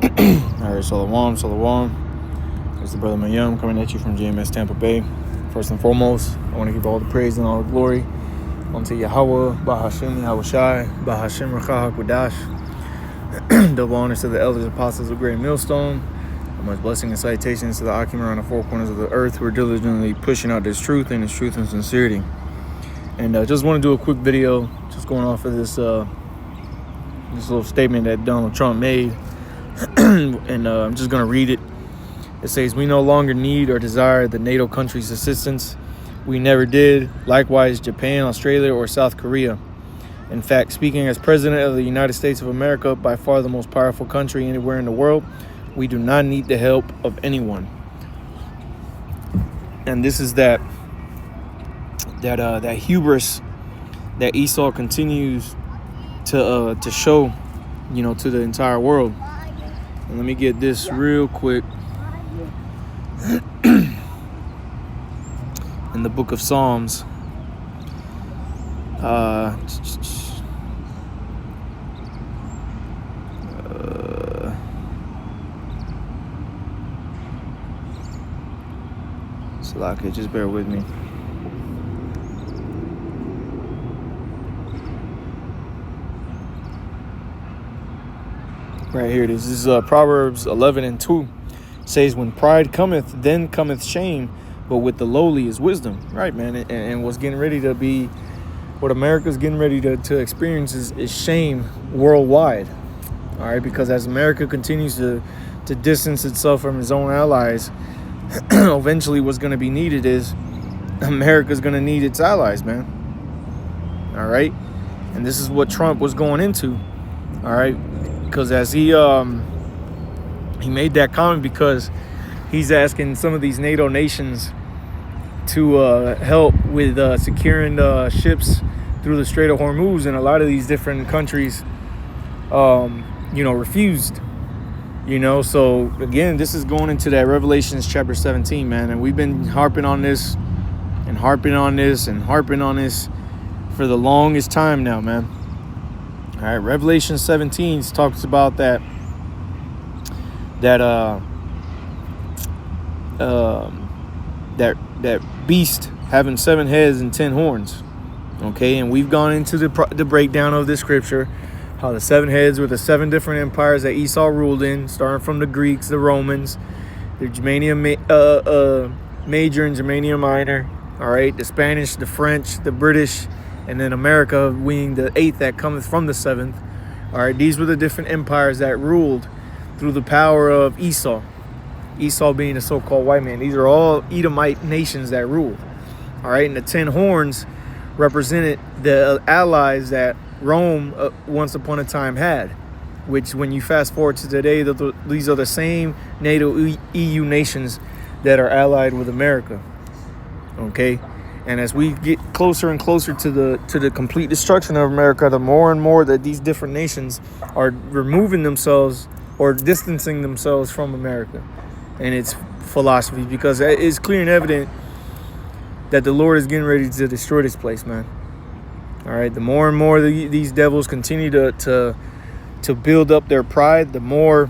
All right, Shalom. It's the brother Mayum coming at you from GMS Tampa Bay. First and foremost, I want to give all the praise and all the glory unto Yahweh, Bahashim, Yahweh Shai, Bahashim, Rakah HaKodash. Double honors to the elders, apostles of Great Millstone. Much blessing and salutations to the Akim around the four corners of the earth who are diligently pushing out this truth and sincerity. And just want to do a quick video, just going off of this little statement that Donald Trump made. And I'm just going to read it. It says, "We no longer need or desire the NATO countries' assistance. We never did. Likewise, Japan, Australia, or South Korea. In fact, speaking as President of the United States of America, by far the most powerful country anywhere in the world, we do not need the help of anyone." And this is that hubris that Esau continues to show, to the entire world. And let me get this real quick. In the book of Psalms, Salaki, just bear with me. Right here, this is Proverbs 11:2. It says, "When pride cometh, then cometh shame, but with the lowly is wisdom." Right, man. And what's getting ready to be, what America's getting ready to experience is shame worldwide. All right, because as America continues to distance itself from its own allies, eventually what's going to be needed is America's going to need its allies, man. All right. And this is what Trump was going into. All right. Because as he made that comment because he's asking some of these NATO nations to help with securing ships through the Strait of Hormuz, and a lot of these different countries, refused. So again, this is going into that Revelations chapter 17, man, and we've been harping on this for the longest time now, man. All right, Revelation 17 talks about that beast having 7 heads and 10 horns. Okay, and we've gone into the breakdown of this scripture, how the 7 heads were the 7 different empires that Esau ruled in, starting from the Greeks, the Romans, the Germania Major and Germania Minor. All right, the Spanish, the French, the British, and then America being the 8th that cometh from the 7th. All right, these were the different empires that ruled through the power of Esau. Esau being the so-called white man. These are all Edomite nations that ruled. All right, and the 10 horns represented the allies that Rome once upon a time had, which when you fast forward to today, these are the same NATO EU nations that are allied with America. Okay. And as we get closer and closer to the complete destruction of America, the more and more that these different nations are removing themselves or distancing themselves from America and its philosophy, because it is clear and evident that the Lord is getting ready to destroy this place, man. All right, the more and more these devils continue to build up their pride, the more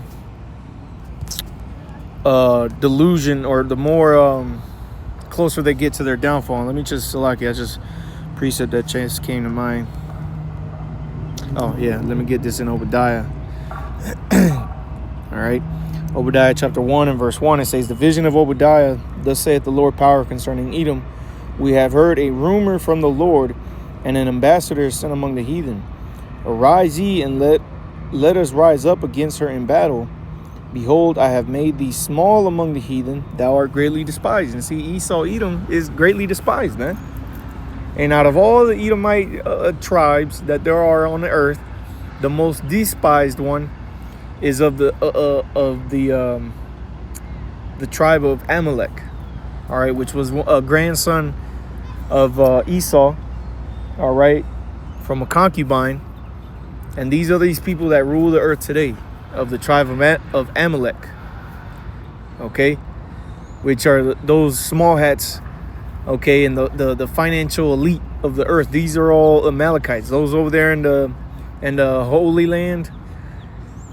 delusion, or the more closer they get to their downfall. Let me just precept that just came to mind. Oh yeah, let me get this in Obadiah. All right, Obadiah chapter 1 and verse 1. It says, "The vision of Obadiah, thus saith the Lord power concerning Edom. We have heard a rumor from the Lord, and an ambassador sent among the heathen. Arise ye, and let us rise up against her in battle. Behold, I have made thee small among the heathen. Thou art greatly despised." And see, Edom is greatly despised, man. And out of all the Edomite tribes that there are on the earth, the most despised one is of the tribe of Amalek. All right, which was a grandson of Esau. All right, from a concubine. And these are these people that rule the earth today, of the tribe of Amalek. Okay, which are those small hats, okay, and the financial elite of the earth. These are all Amalekites. Those over there in the Holy Land,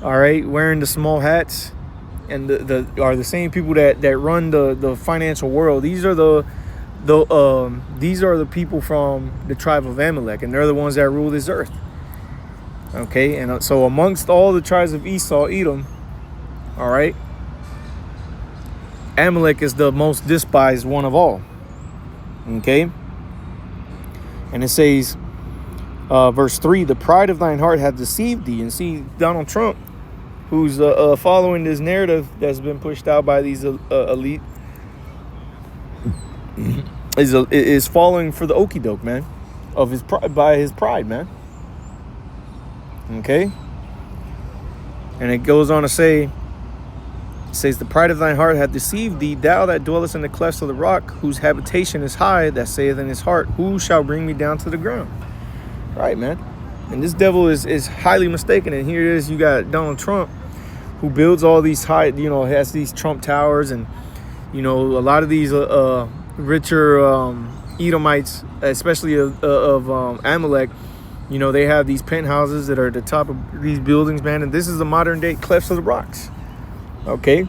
all right, wearing the small hats, and are the same people that run the financial world. These are these are the people from the tribe of Amalek, and they're the ones that rule this earth. Okay, and so amongst all the tribes of Esau, Edom, all right, Amalek is the most despised one of all. Okay, and it says, verse 3, the pride of thine heart hath deceived thee. And see, Donald Trump, who's following this narrative that's been pushed out by these elite, is falling for the okie doke, man, of his pride, by his pride, man. Okay, and it goes on to say, it says, the pride of thine heart hath deceived thee, thou that dwellest in the clefts of the rock, whose habitation is high, that saith in his heart, who shall bring me down to the ground? Right, man. And this devil is highly mistaken. And here it is, you got Donald Trump, who builds all these high, has these Trump towers, and a lot of these richer Edomites, especially of Amalek, they have these penthouses that are at the top of these buildings, man. And this is the modern day clefts of the rocks. Okay,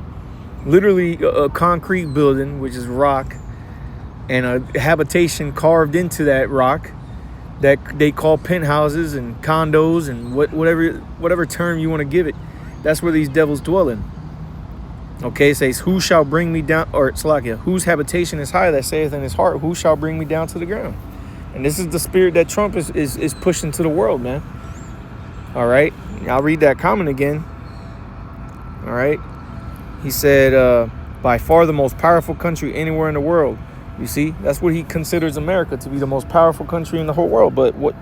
literally a concrete building, which is rock, and a habitation carved into that rock that they call penthouses and condos and whatever term you want to give it. That's where these devils dwell in. Okay, it says, who shall bring me down, or Salakia, whose habitation is high, that saith in his heart, who shall bring me down to the ground? And this is the spirit that Trump is pushing to the world, man. All right, I'll read that comment again. All right. He said, by far the most powerful country anywhere in the world. You see, that's what he considers America to be, the most powerful country in the whole world. But what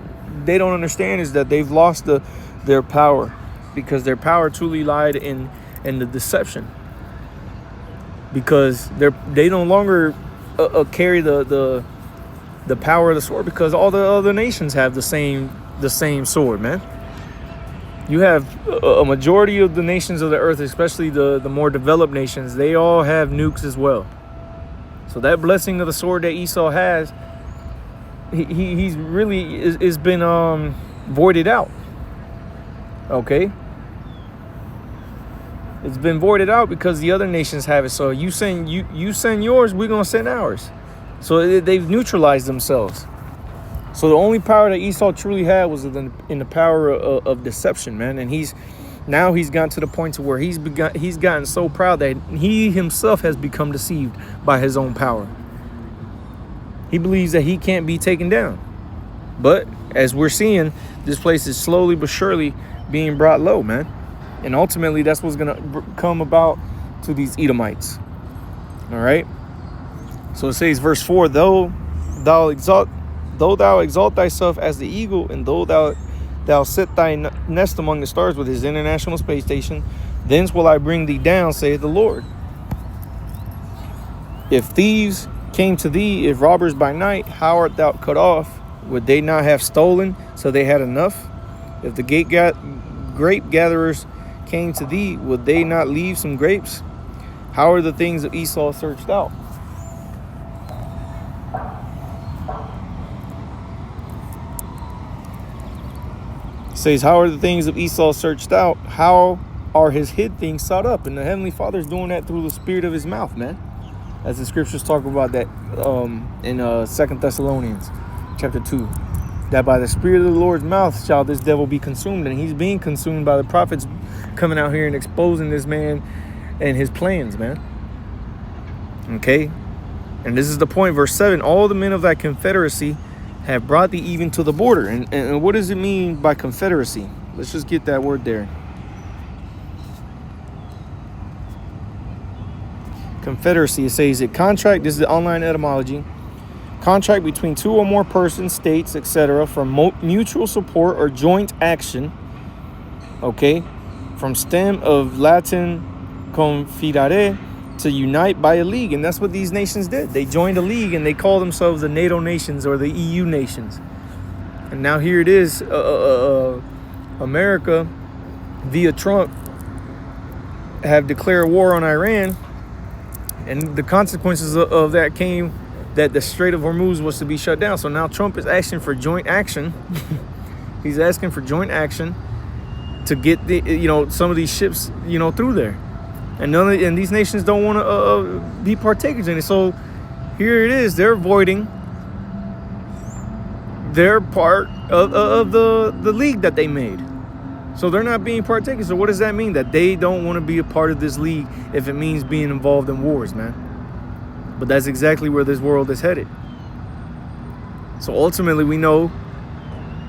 they don't understand is that they've lost their power, because their power truly lied in the deception. Because they no longer carry the power of the sword, because all the other nations have the same sword, man. You have a majority of the nations of the earth, especially the more developed nations, they all have nukes as well. So that blessing of the sword that Esau has, he's really is been voided out. Okay, it's been voided out because the other nations have it. So you send yours, we're gonna send ours. So they've neutralized themselves. So the only power that Esau truly had was in the power of deception, man. And he's gotten to the point to where he's gotten so proud that he himself has become deceived by his own power. He believes that he can't be taken down. But as we're seeing, this place is slowly but surely being brought low, man. And ultimately, that's what's going to come about to these Edomites. All right. So it says, verse 4, though thou exalt thyself as the eagle, and though thou set thy nest among the stars with his international space station, thence will I bring thee down, saith the Lord. If thieves came to thee, if robbers by night, how art thou cut off? Would they not have stolen, so they had enough? If the grape gatherers came to thee, would they not leave some grapes? How are the things of Esau searched out? Says, how are the things of Esau searched out? How are his hid things sought up? And the Heavenly Father is doing that through the spirit of his mouth, man. As the scriptures talk about that in 2 Thessalonians chapter 2. That by the spirit of the Lord's mouth shall this devil be consumed. And he's being consumed by the prophets coming out here and exposing this man and his plans, man. Okay? And this is the point, verse 7. All the men of thy confederacy have brought thee even to the border. And what does it mean by confederacy? Let's just get that word there. Confederacy, it says it contract, this is the online etymology, contract between two or more persons, states, etc., for mutual support or joint action. Okay, from stem of Latin confidere, to unite by a league. And that's what these nations did. They joined a league and they called themselves the NATO nations or the EU nations. And now here it is, America via Trump have declared war on Iran, and the consequences of that came that the Strait of Hormuz was to be shut down. So now Trump is asking for joint action. He's asking for joint action to get some of these ships through there, and and these nations don't want to be partakers in it. So here it is, they're avoiding their part of the league that they made. So they're not being partakers. So what does that mean? That they don't want to be a part of this league if it means being involved in wars, man. But that's exactly where this world is headed. So ultimately, we know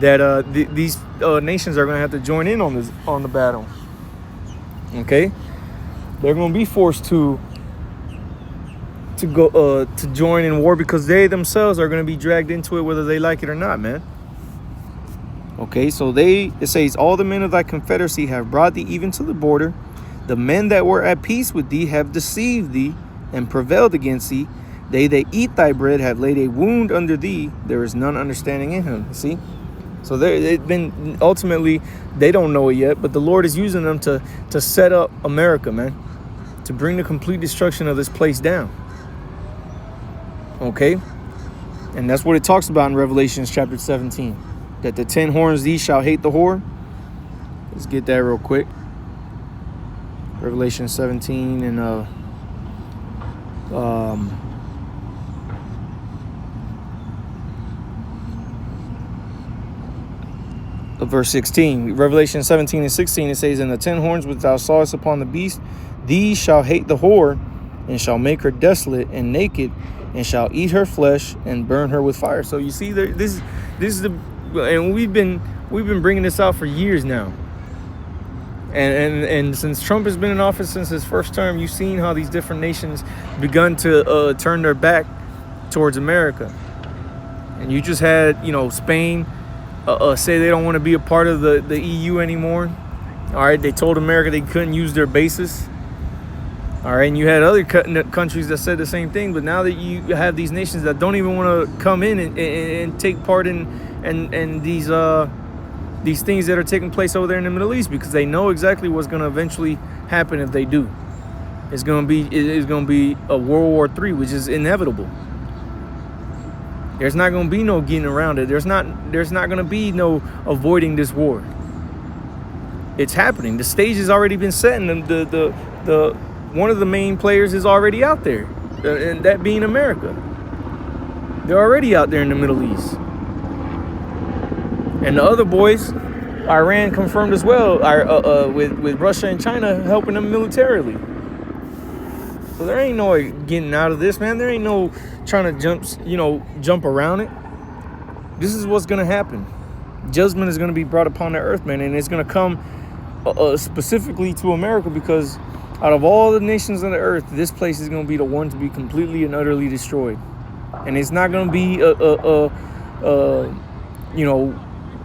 that these nations are going to have to join in on the battle. Okay, they're going to be forced to go to join in war because they themselves are going to be dragged into it, whether they like it or not, man. Okay, so it says, all the men of thy confederacy have brought thee even to the border. The men that were at peace with thee have deceived thee and prevailed against thee. They that eat thy bread have laid a wound under thee. There is none understanding in him. See? So ultimately, they don't know it yet, but the Lord is using them to set up America, man, to bring the complete destruction of this place down. Okay? And that's what it talks about in Revelation chapter 17. That the 10 horns these shall hate the whore. Let's get that real quick. Revelation 17 and verse 16. Revelation 17 and 16, it says, and the 10 horns which thou sawest upon the beast, these shall hate the whore, and shall make her desolate and naked, and shall eat her flesh and burn her with fire. So you see, this is the, and we've been bringing this out for years now. And since Trump has been in office since his first term, you've seen how these different nations begun to turn their back towards America. And you just had, Spain say they don't want to be a part of the EU anymore. All right, they told America they couldn't use their bases. All right, and you had other countries that said the same thing. But now that you have these nations that don't even want to come in and take part in these things that are taking place over there in the Middle East, because they know exactly what's going to eventually happen if they do. It's going to be a World War III, which is inevitable. There's not going to be no getting around it. There's not going to be no avoiding this war. It's happening. The stage has already been set, and the one of the main players is already out there, and that being America. They're already out there in the Middle East. And the other boys, Iran confirmed as well, with Russia and China helping them militarily. So there ain't no getting out of this, man. There ain't no trying to jump around it. This is what's going to happen. Judgment is going to be brought upon the earth, man, and it's going to come specifically to America, because out of all the nations on the earth, this place is going to be the one to be completely and utterly destroyed. And it's not going to be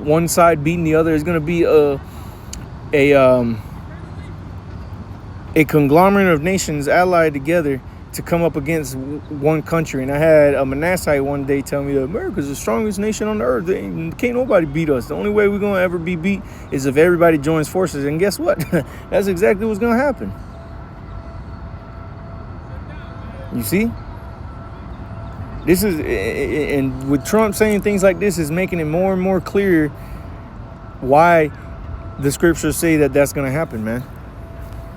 one side beating the other. It's going to be a conglomerate of nations allied together to come up against one country. And I had a Manasseh one day tell me that America's the strongest nation on the earth. Can't nobody beat us. The only way we're going to ever be beat is if everybody joins forces. And guess what? That's exactly what's going to happen. You see? This is, and with Trump saying things like this, is making it more and more clear why the scriptures say that that's going to happen, man.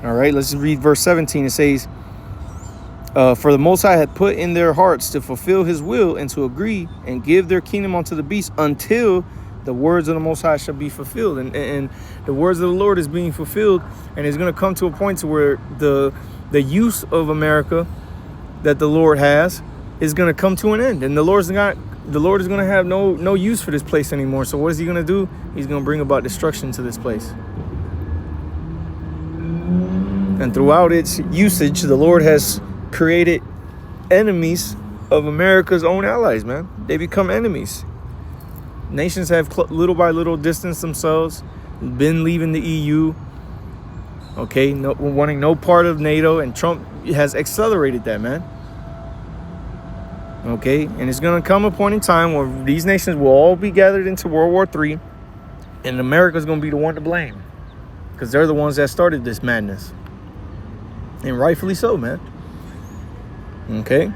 All right, let's read verse 17. It says, for the Most High had put in their hearts to fulfill his will and to agree and give their kingdom unto the beast until the words of the Most High shall be fulfilled. And the words of the Lord is being fulfilled, and it's going to come to a point to where the use of America that the Lord has is going to come to an end, and the Lord is going to have no use for this place anymore. So what is he going to do? He's going to bring about destruction to this place. And throughout its usage, the Lord has created enemies of America's own allies, man. They become enemies. Nations have little by little distanced themselves, been leaving the EU, okay, wanting no part of NATO, and Trump has accelerated that, man. Okay, and it's going to come a point in time where these nations will all be gathered into World War III, and America's going to be the one to blame, because they're the ones that started this madness. And rightfully so, man. Okay.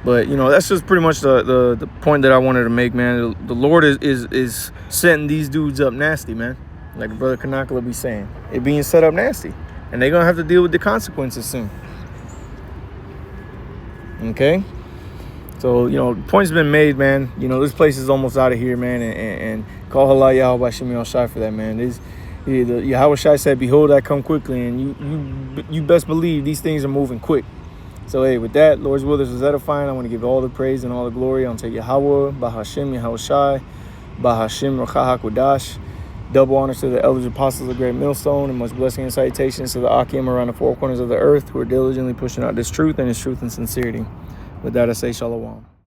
But, that's just pretty much the point that I wanted to make, man. The Lord is setting these dudes up nasty, man. like Brother Kanakala be saying. It being set up nasty. And they're going to have to deal with the consequences soon. Okay? So, point's been made, man. This place is almost out of here, man. And call halal Yahweh Shem Shai for that, man. Yahweh Shai said, behold, I come quickly. And you best believe these things are moving quick. So, hey, with that, Lord's will, this was edifying. I want to give all the praise and all the glory unto Yahweh, Bahashem, Yahweh Shai, Bahashem, Rachah HaKodash. Double honors to the elders apostles of Great Millstone, and much blessing and salutations to the Akim around the four corners of the earth who are diligently pushing out this truth and its truth and sincerity. With that, I say shalom.